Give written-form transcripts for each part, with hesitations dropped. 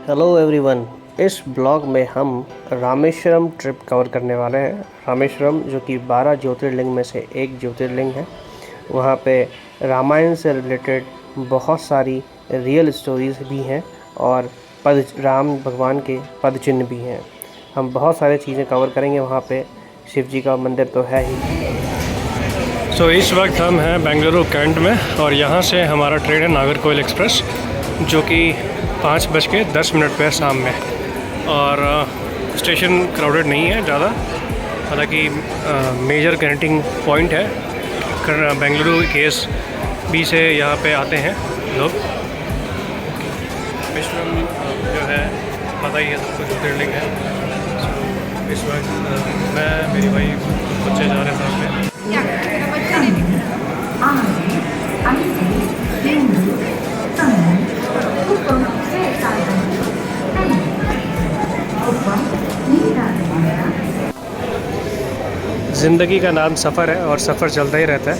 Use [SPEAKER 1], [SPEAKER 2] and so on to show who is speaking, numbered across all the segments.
[SPEAKER 1] Hello everyone. इस blog में हम रामेश्वरम ट्रिप कवर करने वाले हैं। रामेश्वरम जो कि 12 ज्योतिर्लिंग में से एक ज्योतिर्लिंग है। वहाँ पे रामायण से रिलेटेड बहुत सारी रियल स्टोरीज़ भी हैं और राम भगवान के पद चिन्ह भी हैं। हम बहुत सारी चीज़ें कवर करेंगे। वहाँ पे शिव जी का मंदिर तो है ही।
[SPEAKER 2] इस वक्त हम हैं बेंगलुरु कैंट में और यहाँ से हमारा ट्रेन है नागरकोइल एक्सप्रेस, जो कि 5:10 पे शाम में। और स्टेशन क्राउडेड नहीं है ज़्यादा, हालांकि मेजर कनेक्टिंग पॉइंट है। बेंगलुरु केस बी से यहाँ पे आते हैं लोग। रामेश्वरम जो है पता ही है सबको, ज्योतिर्लिंग है। इस वक्त मैं, मेरी भाई, बच्चे जा रहे हैं साथ में। ज़िंदगी का नाम सफ़र है और सफ़र चलता ही रहता है।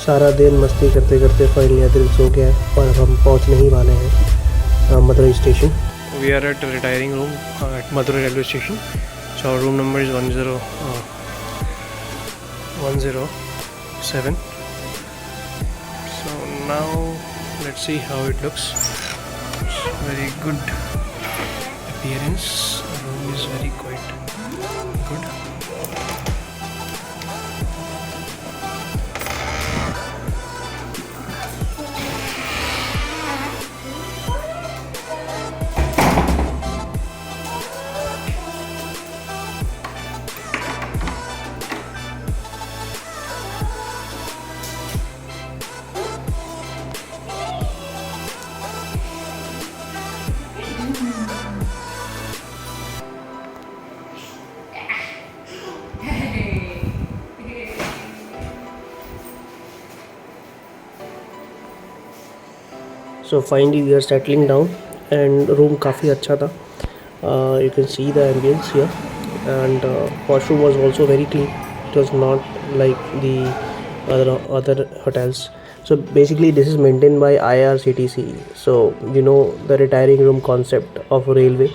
[SPEAKER 1] सारा दिन मस्ती करते करते फाइनली दिल सो गया है और हम पहुंचने ही वाले हैं Madurai station.
[SPEAKER 2] We are at retiring room at Madurai railway station. So our room number is 107. So now let's see how it looks. It's very good appearance. The room is very quite good.
[SPEAKER 1] So finally we are settling down and room काफ़ी अच्छा था. You can see the ambience here and washroom was also very clean. It was not like the other hotels. So basically this is maintained by IRCTC. So you know the retiring room concept of railway.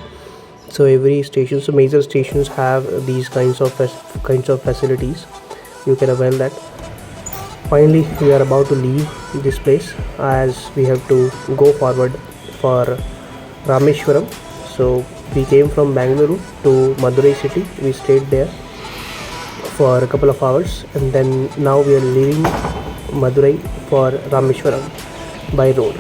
[SPEAKER 1] So every station, so major stations have these kinds of facilities. You can avail that. Finally we are about to leave this place as we have to go forward for Rameshwaram. So we came from Bangalore to Madurai city. We stayed there for a couple of hours and then now we are leaving Madurai for Rameshwaram by road.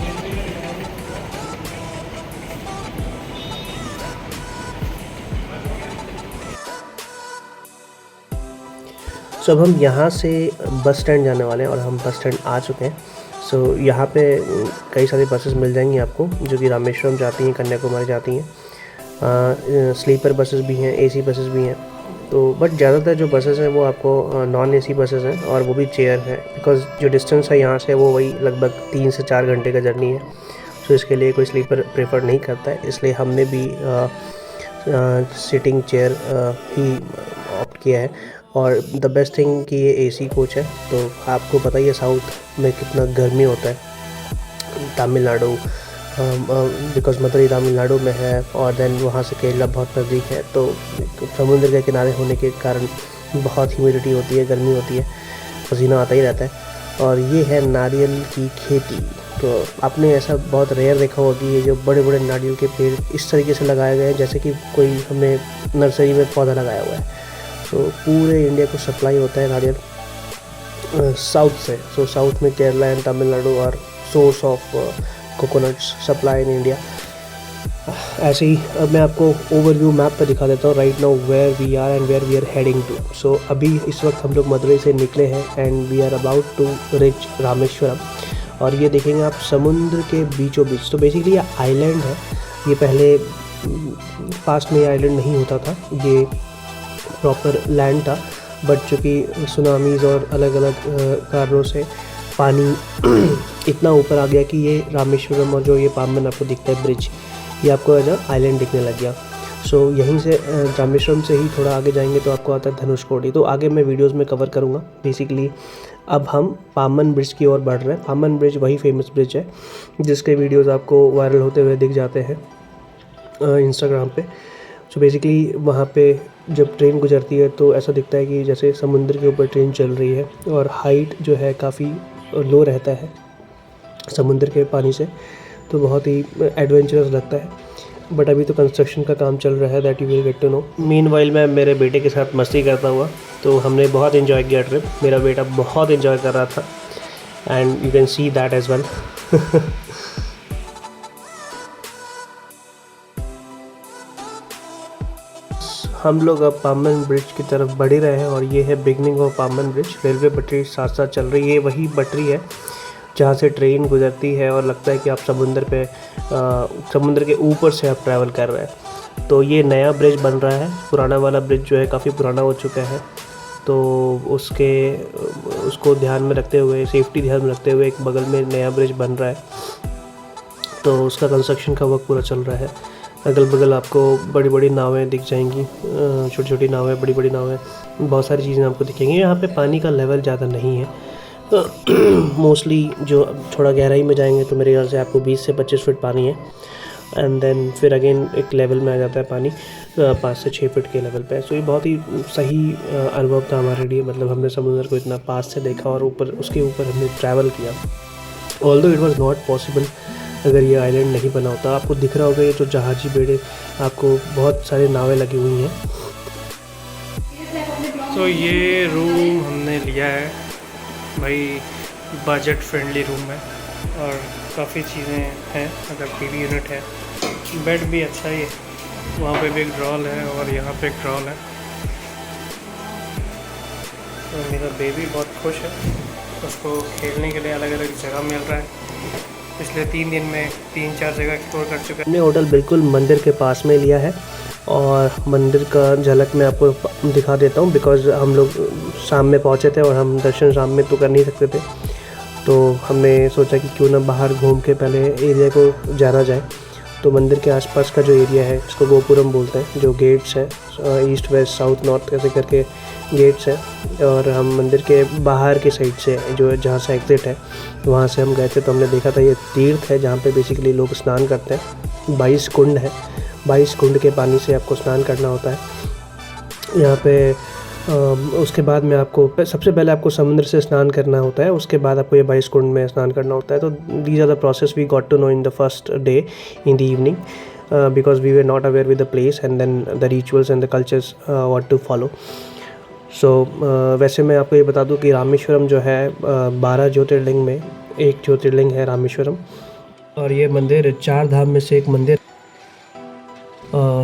[SPEAKER 1] सो अब हम यहाँ से bus stand जाने वाले हैं और हम bus stand आ चुके हैं। सो यहाँ पे कई सारी बसेस मिल जाएंगी आपको जो कि रामेश्वरम जाती हैं, कन्याकुमारी जाती हैं। स्लीपर बसेस भी हैं, एसी बसेस भी हैं। तो बट ज़्यादातर जो बसेस हैं वो आपको नॉन एसी बसेस हैं और वो भी चेयर है, बिकॉज़ जो डिस्टेंस है यहाँ से वो वही लगभग 3 से 4 घंटे का जर्नी है। सो इसके लिए कोई स्लीपर प्रेफर नहीं करता है, इसलिए हमने भी सिटिंग चेयर ही ऑप्ट किया है। और द बेस्ट थिंग कि ये एसी कोच है। तो आपको पता ही है साउथ में कितना गर्मी होता है। तमिलनाडु, बिकॉज मदुरई तमिलनाडु में है और देन वहाँ से केरला बहुत नज़दीक है, तो समुद्र के किनारे होने के कारण बहुत ह्यूमिडिटी होती है, गर्मी होती है, पसीना आता ही रहता है। और ये है नारियल की खेती। तो आपने ऐसा बहुत रेयर देखा होगा कि ये जो बड़े बड़े नारियल के पेड़ इस तरीके से लगाए गए हैं जैसे कि कोई हमने नर्सरी में पौधा लगाया हुआ है। तो पूरे इंडिया को सप्लाई होता है नारियल साउथ से। सो साउथ में Kerala and Tamil Nadu are source of coconuts supply in India. ऐसे ही अब मैं आपको ओवरव्यू मैप पे दिखा देता हूँ right now where we are and where we are heading to. So अभी इस वक्त हम लोग मदुरई से निकले हैं and we are about to reach Rameswaram. और ये देखेंगे आप समुद्र के बीचों बीच। तो बेसिकली ये आइलैंड है, ये पहले पास्ट में ये आइलैंड नहीं होता था, ये प्रॉपर लैंड था, बट चूँकि सुनामीज़ और अलग अलग कारणों से पानी इतना ऊपर आ गया कि ये रामेश्वरम और जो ये पाम्बन आपको दिखता है ब्रिज, ये आपको एज आइलैंड दिखने लग गया। सो यहीं से रामेश्वरम से ही थोड़ा आगे जाएंगे तो आपको आता है धनुषकोडी। तो आगे मैं वीडियोस में कवर करूँगा। बेसिकली अब हम पाम्बन ब्रिज की ओर बढ़ रहे हैं। पाम्बन ब्रिज वही फेमस ब्रिज है जिसके वीडियोस आपको वायरल होते हुए दिख जाते हैं इंस्टाग्राम पे। सो बेसिकली वहाँ पे जब ट्रेन गुजरती है तो ऐसा दिखता है कि जैसे समुद्र के ऊपर ट्रेन चल रही है, और हाइट जो है काफ़ी लो रहता है समुद्र के पानी से, तो बहुत ही एडवेंचरस लगता है। बट अभी तो कंस्ट्रक्शन का काम चल रहा है, that you will get to know. Meanwhile मैं मेरे बेटे के साथ मस्ती करता हुआ, तो हमने बहुत इन्जॉय किया ट्रिप। मेरा बेटा बहुत इन्जॉय कर रहा था and you can see that as well. हम लोग अब पाम्बन ब्रिज की तरफ बढ़ ही रहे हैं और ये है beginning of Pamban bridge. Railway पटरी साथ साथ चल रही है, वही पटरी है जहाँ से ट्रेन गुजरती है और लगता है कि आप समुद्र के ऊपर से आप ट्रैवल कर रहे हैं। तो ये नया ब्रिज बन रहा है, पुराना वाला ब्रिज जो है काफ़ी पुराना हो चुका है, तो उसको ध्यान में रखते हुए, सेफ्टी ध्यान में रखते हुए एक बगल में नया ब्रिज बन रहा है, तो उसका कंस्ट्रक्शन का वर्क पूरा चल रहा है। अगल बगल आपको बड़ी बड़ी नावें दिख जाएंगी, छोटी छोटी नावें, बड़ी बड़ी नावें, बहुत सारी चीज़ें आपको दिखेंगी। यहाँ पे पानी का लेवल ज़्यादा नहीं है, मोस्टली जो थोड़ा गहराई में जाएंगे तो मेरे ख्याल से आपको 20 से 25 फीट पानी है, एंड देन फिर अगेन एक लेवल में आ जाता है पानी 5 से 6 फीट के लेवल पे। सो ये बहुत ही सही अनुभव था हमारे लिए। मतलब हमने समुद्र को इतना पास से देखा और उसके ऊपर हमने ट्रैवल किया। Although it was not possible अगर ये आइलैंड नहीं बना होता। आपको दिख रहा होगा ये जो जहाजी बेड़े, आपको बहुत सारे नावें लगी हुई हैं।
[SPEAKER 2] तो ये रूम हमने लिया है भाई, बजट फ्रेंडली रूम है और काफ़ी चीज़ें हैं। अगर टीवी यूनिट है, बेड भी अच्छा ही है, वहाँ पे भी एक ड्रॉल है और यहाँ पे एक ड्रॉल है। तो मेरा बेबी बहुत खुश है, उसको खेलने के लिए अलग अलग जगह मिल रहा है। पिछले 3 दिन में 3-4 जगह एक्सप्लोर कर चुका है।
[SPEAKER 1] हमने होटल बिल्कुल मंदिर के पास में लिया है और मंदिर का झलक मैं आपको दिखा देता हूँ, बिकॉज़ हम लोग शाम में पहुँचे थे और हम दर्शन शाम में तो कर नहीं सकते थे, तो हमने सोचा कि क्यों ना बाहर घूम के पहले एरिया को जाना जाए। तो मंदिर के आसपास का जो एरिया है, इसको गोपुरम बोलते हैं, जो गेट्स हैं ईस्ट वेस्ट साउथ नॉर्थ ऐसे करके गेट्स हैं, और हम मंदिर के बाहर की साइड से जो जहाँ से एग्ज़िट है वहाँ से हम गए थे। तो हमने देखा था ये तीर्थ है जहाँ पे बेसिकली लोग स्नान करते हैं। 22 कुंड है, 22 कुंड के पानी से आपको स्नान करना होता है यहाँ पे। उसके बाद में आपको सबसे पहले आपको समुद्र से स्नान करना होता है, उसके बाद आपको ये 22 कुंड में स्नान करना होता है। तो these are the process we got to know in the first day in the evening, because we were not aware with the place and then the rituals and the cultures what to follow. So वैसे मैं आपको ये बता दूं कि रामेश्वरम जो है 12 ज्योतिर्लिंग में एक ज्योतिर्लिंग है रामेश्वरम, और ये मंदिर 4 धाम में से एक मंदिर।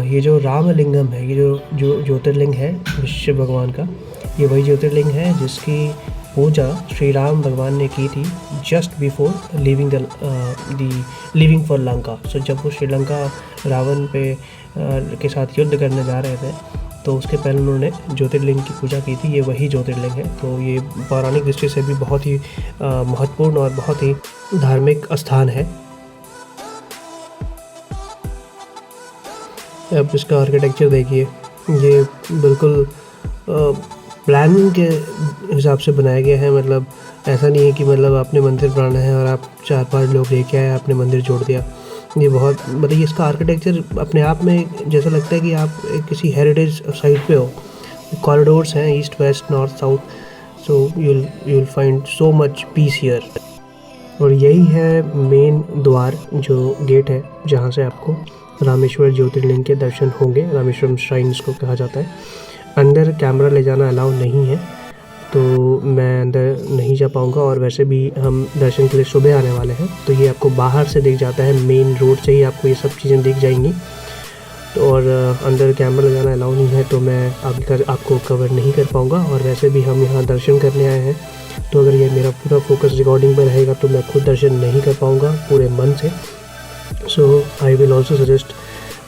[SPEAKER 1] ये जो रामलिंगम है, ये जो ज्योतिर्लिंग है शिव भगवान का, ये वही ज्योतिर्लिंग है जिसकी पूजा श्री राम भगवान ने की थी just before living for Lanka. So जब वो श्रीलंका रावण के साथ युद्ध करने जा रहे थे, तो उसके पहले उन्होंने ज्योतिर्लिंग की पूजा की थी। ये वही ज्योतिर्लिंग है। तो ये पौराणिक दृष्टि से भी बहुत ही महत्वपूर्ण और बहुत ही धार्मिक स्थान है। अब इसका आर्किटेक्चर देखिए, ये बिल्कुल प्लानिंग के हिसाब से बनाया गया है। मतलब ऐसा नहीं है कि मतलब आपने मंदिर बनाना है और आप 4-5 लोग लेके आए, आपने मंदिर जोड़ दिया। ये बहुत मतलब इसका आर्किटेक्चर अपने आप में जैसा लगता है कि आप किसी हेरिटेज साइट पे हो। कॉरिडोर्स हैं east west north south, so you'll find so much peace here. और यही है मेन द्वार, जो गेट है जहाँ से आपको रामेश्वर ज्योतिर्लिंग के दर्शन होंगे। रामेश्वरम श्राइन इसको कहा जाता है। अंदर कैमरा ले जाना अलाउ नहीं है, तो मैं अंदर नहीं जा पाऊँगा। और वैसे भी हम दर्शन के लिए सुबह आने वाले हैं, तो ये आपको बाहर से दिख जाता है, मेन रोड से ही आपको ये सब चीज़ें दिख जाएंगी। तो और अंदर कैमरा लगाना अलाउ नहीं है, तो मैं आगे आपको कवर नहीं कर पाऊँगा। और वैसे भी हम यहाँ दर्शन करने आए हैं, तो अगर ये मेरा पूरा फोकस रिकॉर्डिंग पर रहेगा तो मैं खुद दर्शन नहीं कर पाऊँगा पूरे मन से। सो आई विल ऑल्सो सजेस्ट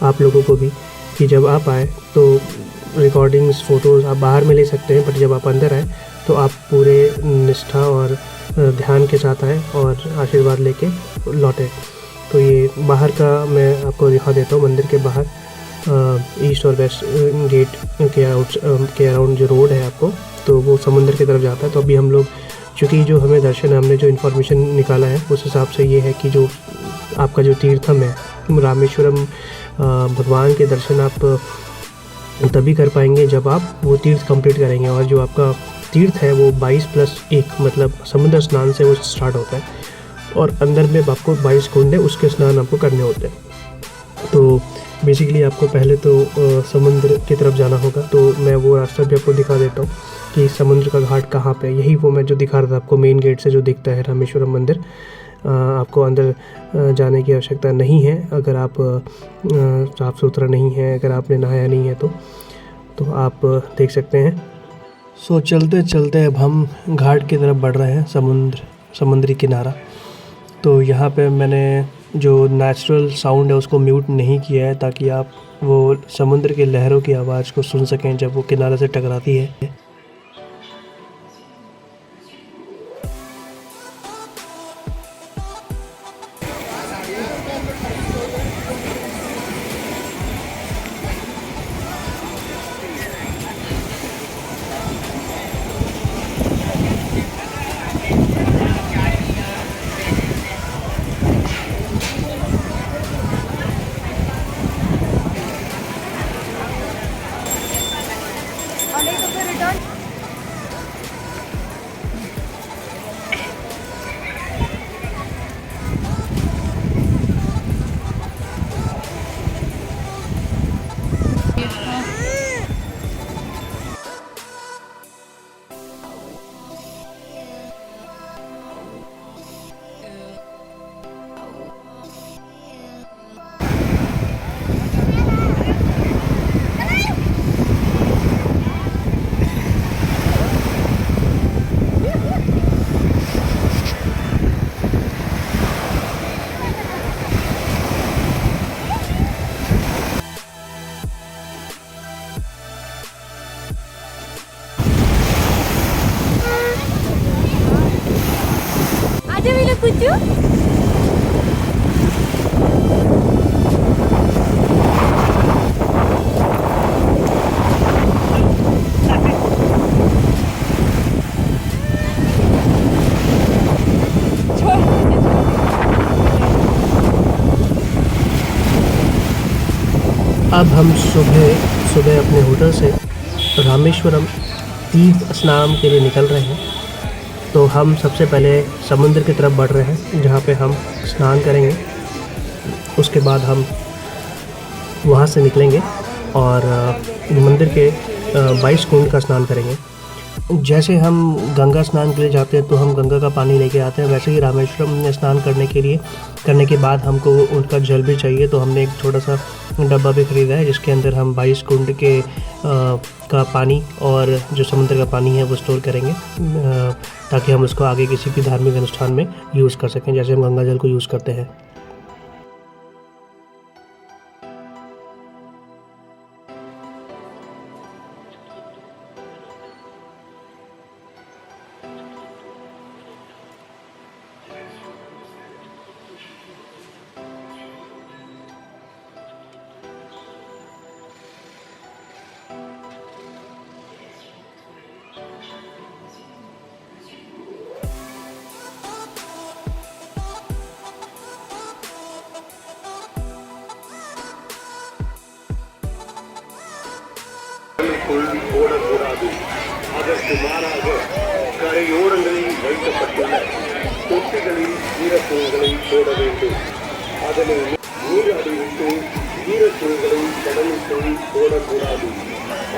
[SPEAKER 1] आप लोगों को भी कि जब आप आए तो रिकॉर्डिंग्स फ़ोटोज़ आप बाहर में ले सकते हैं, बट जब आप अंदर आए तो आप पूरे निष्ठा और ध्यान के साथ आएँ और आशीर्वाद लेके लौटें। तो ये बाहर का मैं आपको दिखा देता हूँ, मंदिर के बाहर ईस्ट और वेस्ट गेट के अराउंड जो रोड है आपको, तो वो समुंदर की तरफ जाता है। तो अभी हम लोग, चूँकि जो हमें दर्शन है, हमने जो इन्फॉर्मेशन निकाला है उस हिसाब से ये है कि जो आपका जो तीर्थम है रामेश्वरम, भगवान के दर्शन आप तभी कर पाएंगे जब आप वो तीर्थ कंप्लीट करेंगे। और जो आपका तीर्थ है वो 22+1 मतलब समुद्र स्नान से वो स्टार्ट होता है, और अंदर में आपको 22 कुंड है, उसके स्नान आपको करने होते हैं। तो बेसिकली आपको पहले तो समुद्र की तरफ जाना होगा। तो मैं वो रास्ता भी आपको दिखा देता हूँ कि समुद्र का घाट कहाँ पे है। यही वो मैं जो दिखा रहा था आपको, मेन गेट से जो दिखता है रामेश्वरम मंदिर। आपको अंदर जाने की आवश्यकता नहीं है अगर आप साफ़ सुथरा नहीं है, अगर आपने नहाया नहीं है तो आप देख सकते हैं। सो चलते चलते अब हम घाट की तरफ बढ़ रहे हैं, समुद्री किनारा। तो यहाँ पे मैंने जो नेचुरल साउंड है उसको म्यूट नहीं किया है, ताकि आप वो समुद्र की लहरों की आवाज़ को सुन सकें जब वो किनारे से टकराती है।
[SPEAKER 3] कुछ
[SPEAKER 1] अब हम सुबह अपने होटल से रामेश्वरम तीर्थ स्नान के लिए निकल रहे हैं। तो हम सबसे पहले समुद्र की तरफ बढ़ रहे हैं, जहाँ पे हम स्नान करेंगे। उसके बाद हम वहाँ से निकलेंगे और मंदिर के 22 कुंड का स्नान करेंगे। जैसे हम गंगा स्नान के लिए जाते हैं तो हम गंगा का पानी लेके आते हैं, वैसे ही रामेश्वरम में स्नान करने के बाद हमको उनका जल भी चाहिए। तो हमने एक छोटा सा डब्बा भी ख़रीदा है, जिसके अंदर हम 22 कुंड के का पानी और जो समुद्र का पानी है वो स्टोर करेंगे, ताकि हम उसको आगे किसी भी धार्मिक अनुष्ठान में यूज़ कर सकें, जैसे हम गंगा जल को यूज़ करते हैं।
[SPEAKER 4] ஓடக்கூடாது. அதற்கு மாறாக கரையோரங்களில் வைக்கப்பட்டுள்ள தொட்டிகளில் ஈரத்துணிகளை போட வேண்டும். அதனை நீர் அடிவிட்டு ஈரத்துணிகளை கடலுக்குள் போடக்கூடாது.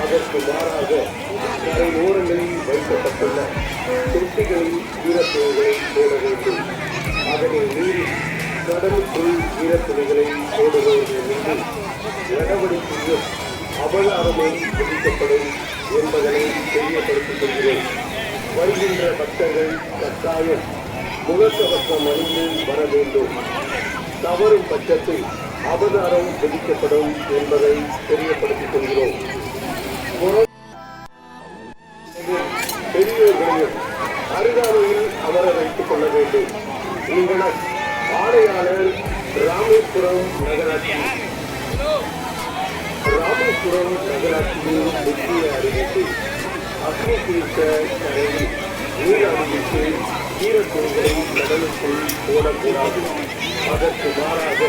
[SPEAKER 4] அதற்கு மாறாக கரையோரங்களில் வைக்கப்பட்டுள்ள தொட்டிகளில் ஈரத்துணிகளை போட வேண்டும். அதனை மீறி கடலுக்குள் ஈரத்துணிகளை போடுவதற்கு மீது நடவடிக்கையும் அபராதமும் விதிக்கப்படும் என்பதனை தெரியப்படுத்திக் கொள்கிறோம். வருகின்ற பக்தர்கள் கட்டாயம் முகக்கவசம் அணிந்து வர வேண்டும். தவறும் பட்சத்தில் அபராதம் விதிக்கப்படும் என்பதை தெரியப்படுத்திக் கொள்கிறோம். பெரியோர்களையும் அருகாமையில் அமர வைத்துக் கொள்ள வேண்டும். உங்கள் ஆணையாளர் ராமேஸ்வரம் நகராட்சியின் முக்கிய அறிவிப்பு அக்னி தீர்த்த கரையில் நீராடிவிட்டு ஈரத்துணிகளை கடலுக்குள் போடக்கூடாது. அதற்கு மாறாக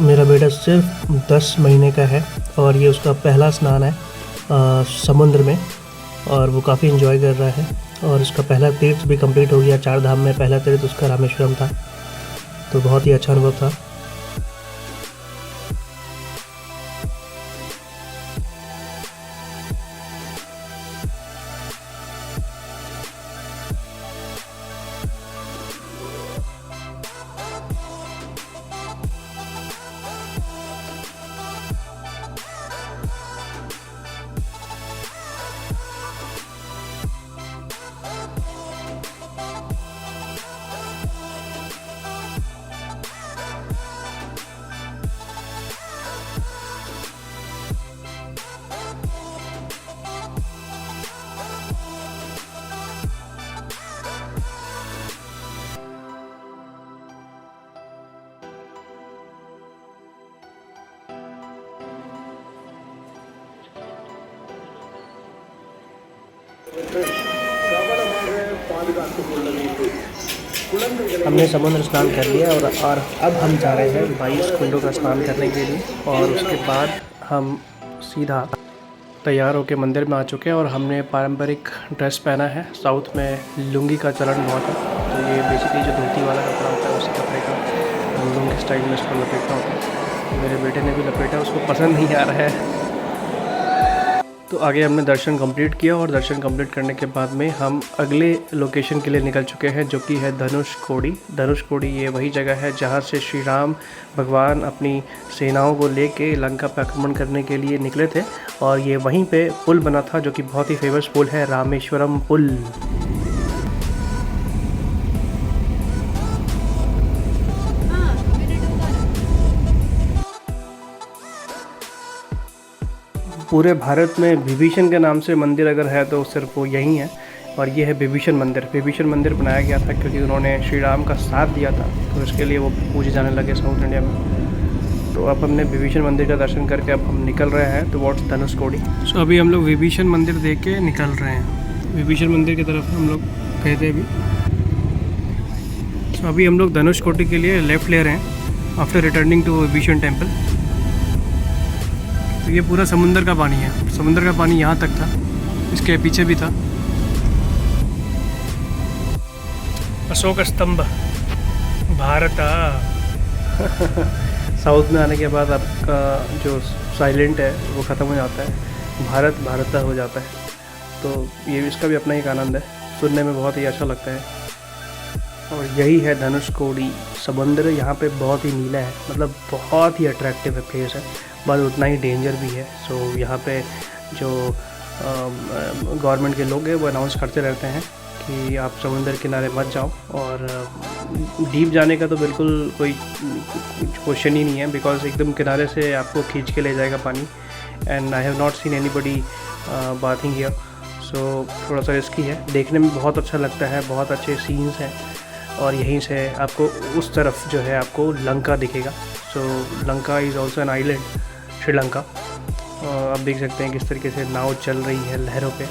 [SPEAKER 1] मेरा बेटा सिर्फ 10 महीने का है और ये उसका पहला स्नान है समुद्र में, और वो काफ़ी इन्जॉय कर रहा है। और उसका पहला तीर्थ भी कंप्लीट हो गया। 4 धाम में पहला तीर्थ उसका रामेश्वरम था, तो बहुत ही अच्छा अनुभव था।
[SPEAKER 4] கவனமாக பாதுகாத்துக் கொள்ள வேண்டும். குழந்தைகளை
[SPEAKER 1] हमने समुद्र स्नान कर लिया और अब हम जा रहे हैं 22 कुंडों का स्नान करने के लिए, और उसके बाद हम सीधा तैयार होकर मंदिर में आ चुके हैं। और हमने पारंपरिक ड्रेस पहना है। साउथ में लुंगी का चलन बहुत है, तो ये बेसिकली जो धोती वाला कपड़ा होता है उसी कपड़े का लुंगी स्टाइल में इसको लपेटना होता है। मेरे बेटे ने भी लपेटा, उसको पसंद नहीं आ रहा है। तो आगे हमने दर्शन कंप्लीट किया, और दर्शन कंप्लीट करने के बाद में हम अगले लोकेशन के लिए निकल चुके हैं, जो कि है धनुषकोडी। धनुषकोडी ये वही जगह है जहाँ से श्री राम भगवान अपनी सेनाओं को लेके लंका पर आक्रमण करने के लिए निकले थे। और ये वहीं पे पुल बना था, जो कि बहुत ही फेमस पुल है, रामेश्वरम पुल। पूरे भारत में विभीषण के नाम से मंदिर अगर है तो सिर्फ वो यही है, और ये है विभीषण मंदिर। विभीषण मंदिर बनाया गया था क्योंकि उन्होंने श्री राम का साथ दिया था, तो इसके लिए वो पूजे जाने लगे साउथ इंडिया में। तो अब हमने विभीषण मंदिर का दर्शन करके अब हम निकल रहे हैं टुवर्ड्स धनुषकोडी।
[SPEAKER 2] सो अभी हम लोग विभीषण मंदिर देख के निकल रहे हैं। विभीषण मंदिर की तरफ हम लोग गए थे अभी। सो अभी हम लोग धनुषकोडी के लिए लेफ़्ट ले रहे हैं after returning to Vibhishan temple. तो ये पूरा समुंदर का पानी है। समुंदर का पानी यहाँ तक था, इसके पीछे भी था। अशोक स्तंभ भारत।
[SPEAKER 1] साउथ में आने के बाद आपका जो साइलेंट है वो ख़त्म हो जाता है, भारत भारत हो जाता है। तो ये इसका भी अपना एक आनंद है, सुनने में बहुत ही अच्छा लगता है। और यही है धनुषकोडी समुंदर। यहाँ पे बहुत ही नीला है, मतलब बहुत ही अट्रैक्टिव है प्लेस है, बस उतना ही डेंजर भी है। सो यहाँ पे जो गवर्नमेंट के लोग हैं वो अनाउंस करते रहते हैं कि आप समुंदर किनारे मत जाओ। और डीप जाने का तो बिल्कुल कोई क्वेश्चन ही नहीं है, बिकॉज एकदम किनारे से आपको खींच के ले जाएगा पानी। And I have not seen anybody bathing here, so थोड़ा सा रिस्की है। देखने में बहुत अच्छा लगता है, बहुत अच्छे सीन्स हैं। और यहीं से आपको उस तरफ जो है आपको लंका दिखेगा। So Lanka is also an island, Sri Lanka. आप देख सकते हैं किस तरीके से नाव चल रही है लहरों पे।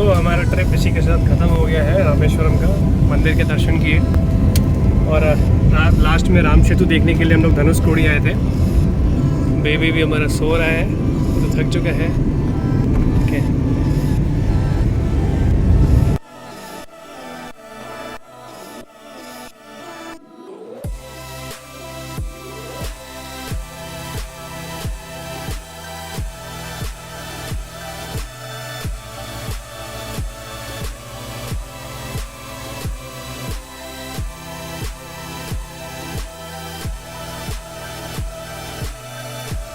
[SPEAKER 2] हमारा ट्रिप इसी के साथ ख़त्म हो गया है। रामेश्वरम का मंदिर के दर्शन किए और लास्ट में राम सेतु देखने के लिए हम लोग धनुषकोडी आए थे। बेबी भी हमारा सो रहा है, तो थक चुका है। ओके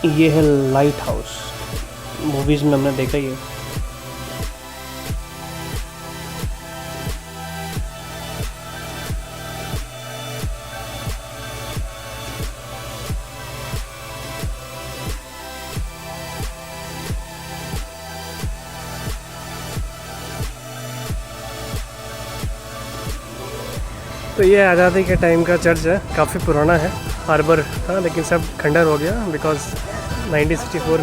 [SPEAKER 1] ये है लाइट हाउस, मूवीज़ में हमने देखा ही है।
[SPEAKER 2] तो ये आज़ादी के टाइम का चर्च है, काफ़ी पुराना है। हार्बर था लेकिन सब खंडर हो गया बिकॉज
[SPEAKER 1] 1964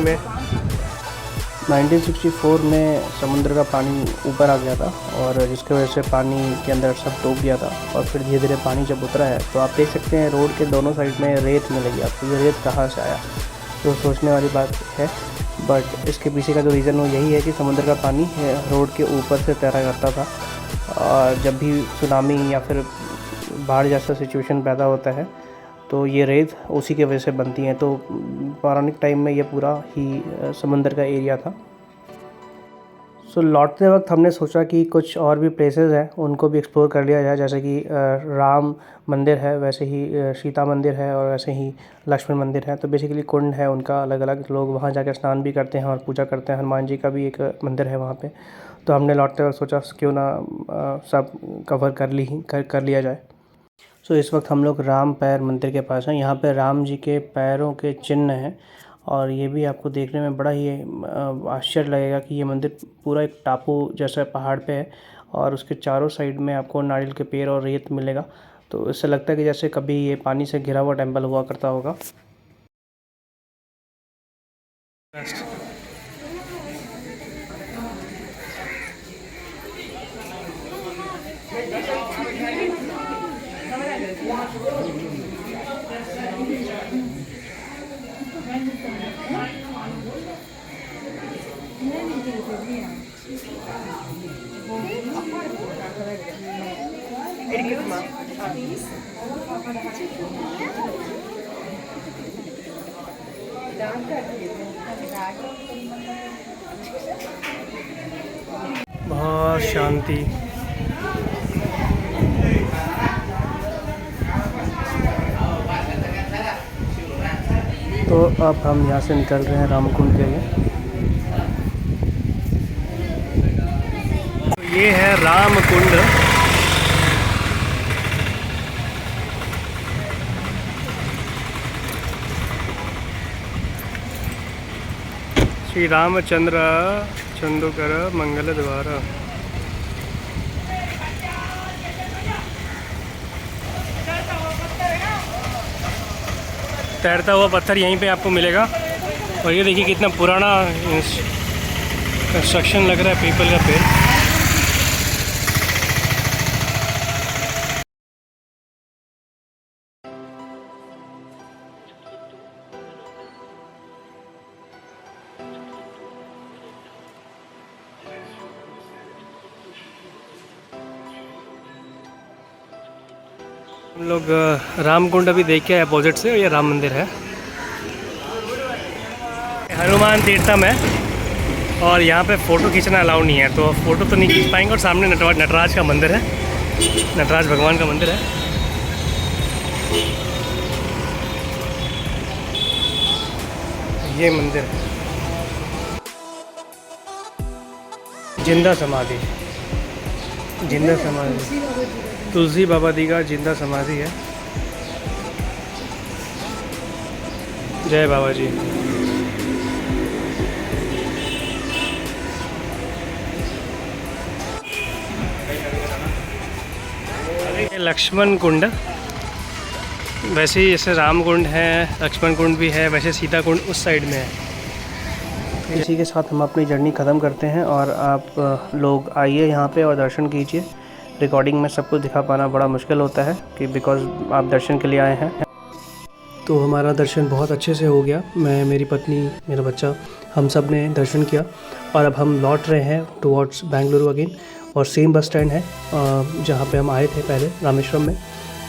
[SPEAKER 1] में समुद्र का पानी ऊपर आ गया था और जिसकी वजह से पानी के अंदर सब डूब गया था। और फिर धीरे धीरे पानी जब उतरा है तो आप देख सकते हैं रोड के दोनों साइड में रेत मिलेगी आपको। ये रेत कहाँ से आया, तो सोचने वाली बात है। बट इसके पीछे का जो रीज़न वो यही है कि समुद्र का पानी रोड के ऊपर से तैरा करता था और जब भी सुनामी या फिर बाढ़ जैसा सिचुएशन पैदा होता है तो ये रेत उसी की वजह से बनती हैं। तो पौराणिक टाइम में ये पूरा ही समंदर का एरिया था। सो लौटते वक्त हमने सोचा कि कुछ और भी प्लेसेस हैं उनको भी एक्सप्लोर कर लिया जाए, जैसे कि राम मंदिर है, वैसे ही सीता मंदिर है और वैसे ही लक्ष्मण मंदिर है। तो बेसिकली कुंड है उनका अलग अलग, लोग वहाँ जाकर स्नान भी करते हैं और पूजा करते हैं। हनुमान जी का भी एक मंदिर है वहाँ पे। तो हमने लौटते वक्त सोचा क्यों ना सब कवर कर लिया जाए। सो इस वक्त हम लोग राम पैर मंदिर के पास हैं। यहाँ पे राम जी के पैरों के चिन्ह हैं और ये भी आपको देखने में बड़ा ही आश्चर्य लगेगा कि ये मंदिर पूरा एक टापू जैसा पहाड़ पे है और उसके चारों साइड में आपको नारियल के पेड़ और रेत मिलेगा। तो इससे लगता है कि जैसे कभी ये पानी से घिरा हुआ टेम्पल हुआ करता होगा।
[SPEAKER 2] बहुत शांति।
[SPEAKER 1] तो अब हम यहाँ से निकल रहे हैं रामकुंड के लिए।
[SPEAKER 2] ये है रामकुंड। श्री रामचंद्र चंदुकर मंगल द्वारा। तैरता हुआ पत्थर यहीं पे आपको मिलेगा। और ये देखिए कितना पुराना कंस्ट्रक्शन लग रहा है, पीपल का पेड़। हम लोग रामकुंड अभी देख के अपोजिट से, और ये राम मंदिर है। हनुमान तीर्थम है और यहाँ पे फ़ोटो खींचना अलाउ नहीं है, तो फ़ोटो तो नहीं खींच पाएंगे। और सामने नटराज का मंदिर है, नटराज भगवान का मंदिर है। ये मंदिर है जिंदा समाधि, जिंदा समाधि तुलसी बाबा दी का जिंदा समाधि है। जय बाबा जी। लक्ष्मण कुंड, वैसे ही जैसे राम कुंड है, लक्ष्मण कुंड भी है, वैसे सीता कुंड उस साइड में है।
[SPEAKER 1] इसी के साथ हम अपनी जर्नी ख़त्म करते हैं और आप लोग आइए यहाँ पे और दर्शन कीजिए। रिकॉर्डिंग में सब कुछ दिखा पाना बड़ा मुश्किल होता है कि बिकॉज़ आप दर्शन के लिए आए हैं। तो हमारा दर्शन बहुत अच्छे से हो गया। मैं, मेरी पत्नी, मेरा बच्चा, हम सब ने दर्शन किया और अब हम लौट रहे हैं टुवर्ड्स बेंगलुरु अगेन। और सेम बस स्टैंड है जहाँ पे हम आए थे पहले रामेश्वरम में।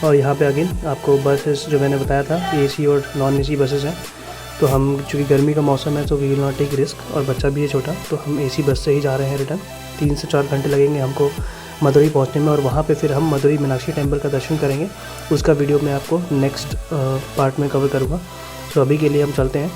[SPEAKER 1] और यहाँ पे अगेन आपको बसेस जो मैंने बताया था AC और नॉन AC बसेस हैं। तो हम चूँकि गर्मी का मौसम है तो we will not take risk और बच्चा भी है छोटा, तो हम AC बस से ही जा रहे हैं रिटर्न। 3 से 4 घंटे लगेंगे हमको मदुरई पहुंचने में और वहाँ पे फिर हम मदुरई मीनाक्षी टेम्पल का दर्शन करेंगे। उसका वीडियो मैं आपको नेक्स्ट पार्ट में कवर करूँगा। तो अभी के लिए हम चलते हैं।